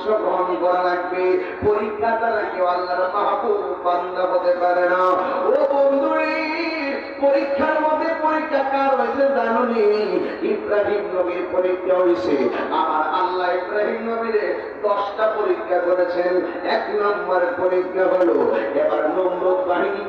অংশগ্রহণ করা লাগবে। পরীক্ষা ছাড়া কেউ আল্লাহর মাহবুব বান্দা হতে পারে না। ও বন্ধুরে, পরীক্ষার মধ্যে পরীক্ষা কার হয়েছে জানুনি? ইব্রাহিম নবীর পরীক্ষা হয়েছে। আমার আল্লাহ ইব্রাহিম নবীরে 10টা পরীক্ষা করেছেন। 1 নম্বর পরীক্ষা হলো, এবার নমরুদ বাহিনী